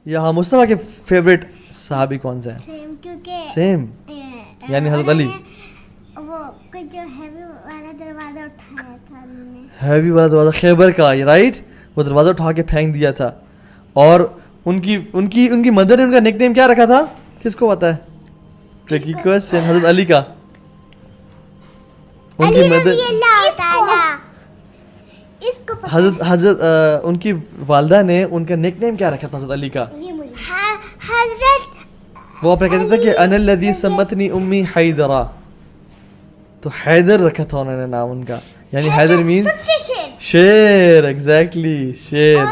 یہاں مصطفیٰ کے فیوریٹ صحابی کون سے ہیں؟ سیم، کیونکہ سیم یعنی حضرت علی. وہ کچھ جو ہیوی والا دروازہ اٹھایا تھا انہوں نے. ہیوی والا دروازہ خیبر کا، رائٹ، وہ دروازہ اٹھا کے پھینک دیا تھا. اور ان کی مدر نے ان کا نک نیم کیا رکھا تھا؟ کس کو پتا ہے؟ Tricky question. حضرت علی کا ان کی مدر حضرت ان کی والدہ نے ان کا نک نیم کیا رکھا تھا حضرت علی کا؟ حضرت وہ اپنے کہتے تھے کہ انا الذی سمتنی امی حیدرا، تو حیدر رکھا تھا انہوں نے نام ان کا، یعنی حیدر مین شیر. ایگزیکٹلی شیر.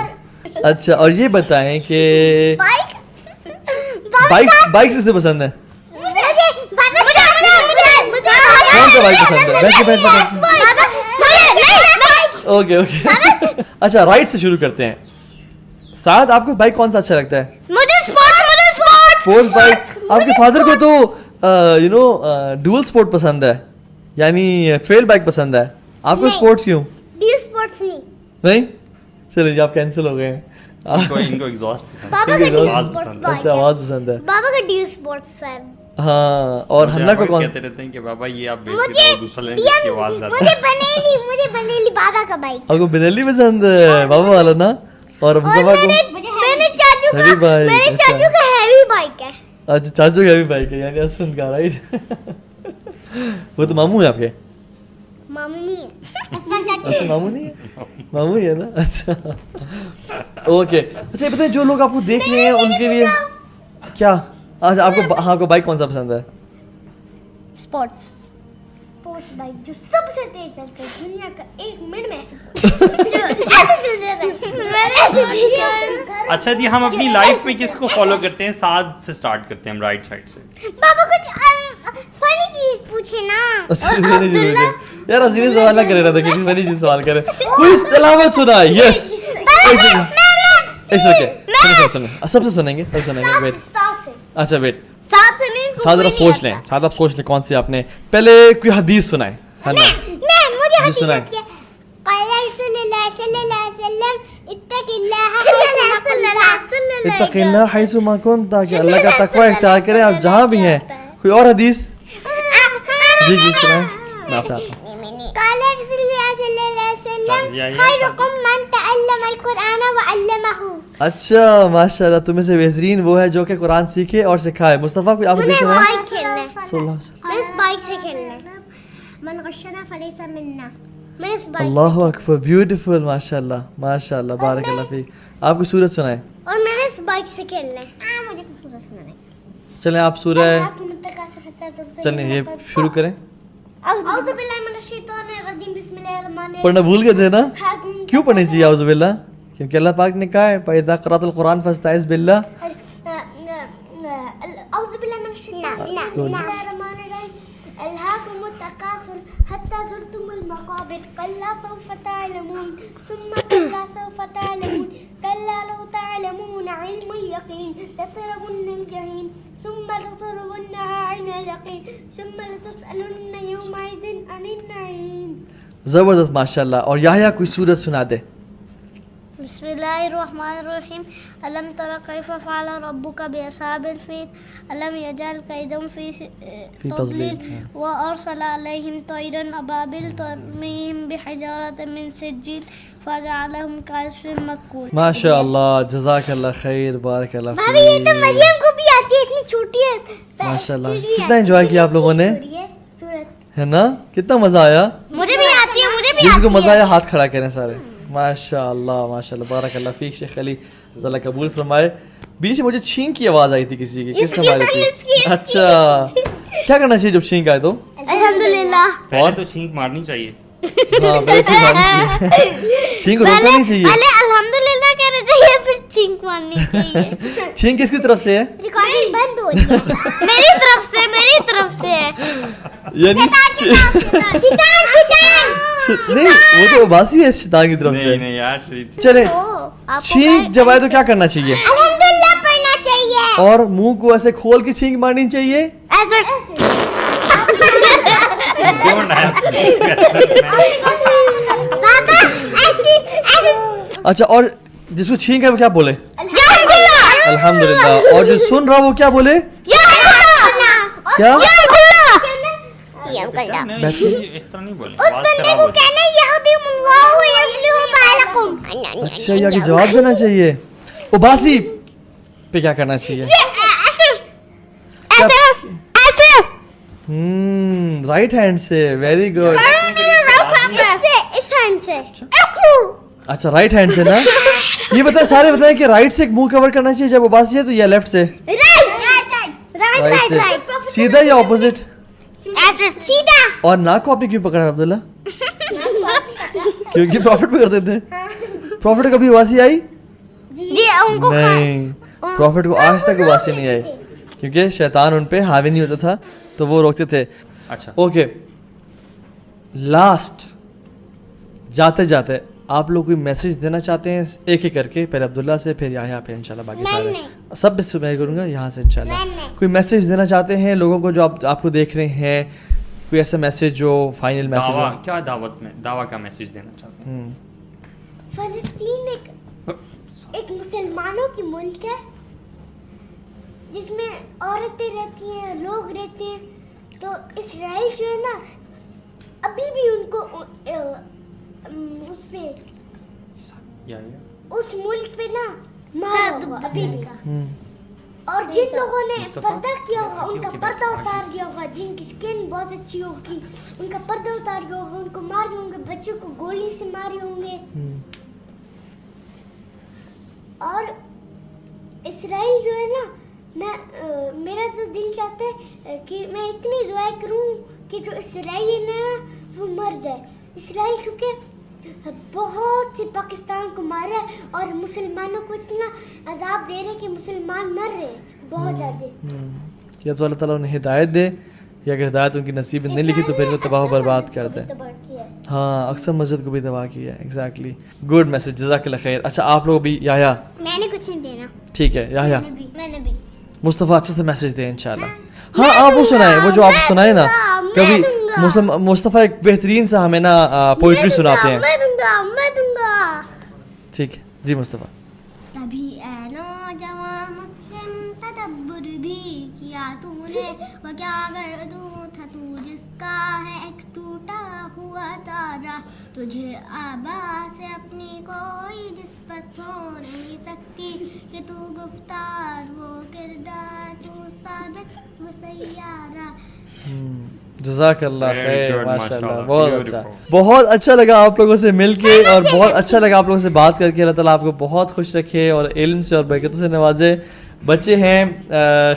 اچھا اور یہ بتائیں کہ بائک سے پسند ہے کون سا بائک پسند ہے؟ Okay okay. اچھا رائٹ سے شروع کرتے ہیں. سعد آپ کو بائک کون سا اچھا لگتا ہے؟ مجھے اسپورٹس بائک. آپ کے فادر کو تو ڈوئل سپورٹ پسند ہے، یعنی ٹریل بائک پسند ہے. آپ کو اسپورٹس کیوں اسپورٹس نہیں؟ چلیے آپ کینسل ہو گئے ہیں. ان کو ایگزاسٹ پسند ہے. اچھا آواز پسند ہے. بابا کا ڈیو اسپورٹس ہے. ہاں اور ہنّا کو کون؟ کہتے رہتے ہیں کہ بابا یہ آپ بیچتے ہو دوسرا لینڈ کی آواز آتی ہے. مجھے بنیلی بابا کا بائک. آپ کو بنیلی پسند ہے بابا والا نا؟ اور مصطفیٰ کو میرے چاچو کا ہیوی بائک ہے. اچھا چاچو کی ہیوی بائک ہے یعنی اسفند کا، رائٹ. وہ تو ماموں ہے آپ کے؟ ماموں نہیں ہے. اچھا ماموں نہیں ہے، ماموں ہی ہے نا. اچھا اوکے. اچھا یہ بتائیں جو لوگ آپ کو دیکھ رہے ہیں ان کے لیے کیا، اچھا آپ کو بائک کون سا پسند ہے؟ اسپورٹس بائک جو سب سے تیز چلتا ہے دنیا کا، 1 منٹ میں ایسے. اچھا جی ہم اپنی لائف میں کس کو فالو کرتے ہیں؟ سعد سے سٹارٹ کرتے ہیں ہم رائٹ سائڈ سے. بابا کچھ فنی چیز پوچھے نا. یار آپ سیریس سوال نہ کرے رہا تھا کہ فنی چیز سوال کرے. کوئی تلاوت سنا؟ یس سب سے سنیں گے ویٹ. اچھا ویٹ ساتھ ذرا سوچ لیں، ساتھ آپ سوچ لیں کون سی آپ نے پہلے کوئی حدیث سنائیں. ہے نا مجھے حدیث سنائیں. اتق اللہ حیث ما کنت، کہ اللہ کا تقوی اختیار کریں آپ جہاں بھی ہیں. کوئی اور حدیث؟ جی جی سنائیں. میں آپ سے آتا ہوں. اچھا ماشاء اللہ، تمہیں سے بہترین وہ ہے جو کہ قرآن سیکھے اور سکھائے. مصطفیٰ کوئی آپ حدیث سنائیں. اللہ اکبر، بیوٹیفل، ماشاء اللہ ماشاء اللہ، بارک اللہ فیک. آپ کو سورت سنائیں. اور میں نے اس بائک سے کھیلنا ہے. مجھے سورت سنانا ہے. چلیں آپ سورہ چلیں یہ شروع کریں. اعوذ باللہ من الشیطان الرجیم بسم اللہ الرحمن الرحیم. پڑھنا بھول گئے تھے نا؟ کیوں پڑھنی چاہیے اعوذ باللہ؟ کیونکہ اللہ پاک نے کہا ہے فَإِذَا قَرَأْتَ الْقُرْآنَ فَاسْتَعِذْ بِاللَّهِ. اعوذ باللہ من الشیطان بسم اللہ الرحمن الرحیم. الہاکم التکاثر حتی زرتم المقابر کلا سوف تعلمون ثم کلا سوف تعلمون کلا لو تعلمون علم الیقین لترون الجحیم ثم لترونها عین الیقین ثم لتسألن یومئذ عن النعیم. زبردست ماشاء اللہ. اور یحییٰ کوئی سورت سنا دے. بسم اللہ الرحمن الرحیم. الم تر کیف فعل ربک باصحاب الفیل الم یجعل کیدہم فی تضلیل وارسل علیہم طیرا ابابیل ترمیہم بحجارۃ من سجیل فجعلہم کعصف مأکول. ماشاء اللہ، جزاک اللہ خیر، بارک اللہ فیک. بھابی یہ تو مریم کو بھی آتی ہے، اتنی چھوٹی ہے. ماشاء اللہ کتنا انجوائے کیا آپ لوگوں نے، ہے نا؟ کتنا مزہ آیا. مجھے بھی آتی ہے، مجھے بھی. جس کو مزہ آیا ہاتھ کھڑا کریں سارے. ماشاء اللہ ماشاء اللہ، بارک اللہ فیک. شیخ علی اللہ قبول فرمائے. بیچ میں مجھے چھینک کی آواز آئی تھی کسی کی، کس نے ماری تھی؟ اچھا کیا کرنا چاہیے جب چھینک آئے تو؟ الحمدللہ پہلے تو چھینک مارنی چاہیے. ہاں پہلے چھینک روکنا نہیں چاہیے. الحمدللہ کہنا چاہیے، پھر چھینک مارنی چاہیے. چھینک کس کی طرف سے ہے؟ ریکارڈنگ بند ہو رہی ہے. میری طرف سے ہے. یعنی نہیں وہ تو باسی ہے شیطان کی طرف سے. نہیں یار چلے چھینک جب آئے تو کیا کرنا چاہیے؟ الحمدللہ پڑھنا چاہیے. اور منہ کو ایسے کھول کے چھینک مارنی چاہیے. اچھا اور جس کو چھینک ہے وہ کیا بولے؟ الحمدللہ. اور جو سن رہا وہ کیا بولے؟ کیا اس طرح نہیں بولے, آواز خراب ہو جائے. اچھا یا کہ جواب دینا چاہیے. اباسی پہ کیا کرنا چاہیے؟ رائٹ ہینڈ سے. Very good. اچھا رائٹ ہینڈ سے نا. یہ بتائیں سارے بتائیں کہ رائٹ سے منہ کور کرنا چاہیے جب اباسی ہے تو یا لیفٹ سے؟ رائٹ سے. سیدھا یا اپوزٹ؟ سیدھا. اور ناک کو آپ نے کیوں پکڑا عبداللہ؟ کیونکہ پروفٹ پہ کرتے تھے. پروفٹ کبھی اباسی آئی؟ نہیں, پروفٹ کو آج تک اباسی نہیں آئی کیونکہ شیطان ان پہ حاوی نہیں ہوتا تھا تو وہ روکتے تھے. اچھا اوکے, لاسٹ جاتے جاتے آپ لوگ کوئی میسج دینا چاہتے ہیں ایک ایک کر کے؟ پہلے عبداللہ سے, پھر یحییٰ, پھر انشاءاللہ باقی سارے سب سے میں کروں گا یہاں سے انشاءاللہ. کوئی میسج دینا چاہتے ہیں لوگوں کو جو آپ کو دیکھ رہے ہیں, کوئی ایسا میسج جو فائنل میسج ہو؟ کیا دعوت میں دعویٰ کا میسج دینا چاہتے ہیں؟ فلسطین ایک مسلمانوں کی ملک ہے جس میں عورتیں رہتی ہیں, لوگ رہتے ہیں. تو اسرائیل جو ہے نا ابھی بھی ان کو اس ملک پہ نا مارا ابھی بھی. اور جن لوگوں نے پردہ کیا ہوگا ان کا پردہ اتار دیا ہوگا, جن کی اسکن بہت اچھی ہوگی ان کا پردہ اتار دیا ہوگا, ان کو مارے ہوں گے, بچوں کو گولی سے مارے ہوں گے. اور اسرائیل جو ہے نا, میرا تو دل چاہتا ہے کہ میں اتنی دعا کروں کہ جو اسرائیل ہے نا وہ مر جائے. اسرائیل کیونکہ بہت سے پاکستان کو مارا ہے اور مسلمانوں کو اتنا عذاب دے رہے کہ مسلمان مر رہے ہیں بہت زیادہ. یا تو اللہ تعالیٰ انہیں ہدایت دے, یا اگر ہدایت ان کی نصیب نہیں لکھی تو پھر وہ تباہ و برباد کر دے. ہاں اکثر مسجد کو بھی تباہ کیا ہے. ایگزیکٹلی, گڈ میسج, جزاک اللہ خیر. اچھا آپ لوگ بھی یحییٰ؟ میں نے کچھ نہیں دینا. ٹھیک ہے یحییٰ, میں نے بھی. مصطفیٰ اچھے سے میسج دیں انشاءاللہ. ہاں آپ وہ سنائیں, وہ جو آپ سنائیں نا کبھی. مصطفیٰ ایک بہترین سا ہمیں نا پوئٹری سناتے ہیں. میں دوں گا. ٹھیک ہے جی مصطفیٰ. تبھی اے نوجوان مسلم تدبر بھی کیا تو نے, وہ کیا گردوں تھا تو جس کا ہے ایک ٹوٹا ہوا تارا. تجھے آبا سے اپنی کوئی نسبت ہو نہیں سکتی کہ تو گفتار وہ کردار تو ثابت وہ سیارہ. جزاک اللہ خیر, ماشاء اللہ, بہت اچھا. بہت اچھا لگا آپ لوگوں سے مل کے اور بہت اچھا لگا آپ لوگوں سے بات کر کے. اللہ تعالیٰ آپ کو بہت خوش رکھے اور علم سے اور برکتوں سے نوازے. بچے ہیں,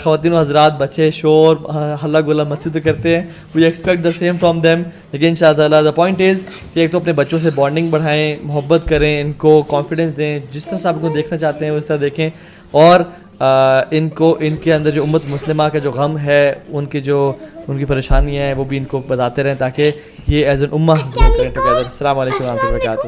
خواتین و حضرات, بچے شور ہلہ گلا مسجد تو کرتے ہیں, we expect the same from them. لیکن ان شاء اللہ دا پوائنٹ از کہ ایک تو اپنے بچوں سے بانڈنگ بڑھائیں, محبت کریں, ان کو کانفیڈنس دیں, جس طرح سے آپ کو دیکھنا چاہتے ہیں اس طرح دیکھیں. اور ان کو ان کے اندر جو امت مسلمہ کا جو غم ہے, ان کی پریشانیاں ہیں, وہ بھی ان کو بتاتے رہیں تاکہ یہ ایز این امہ کریں ٹوگیدر. السلام علیکم و رحمۃ اللہ وبرکاتہ.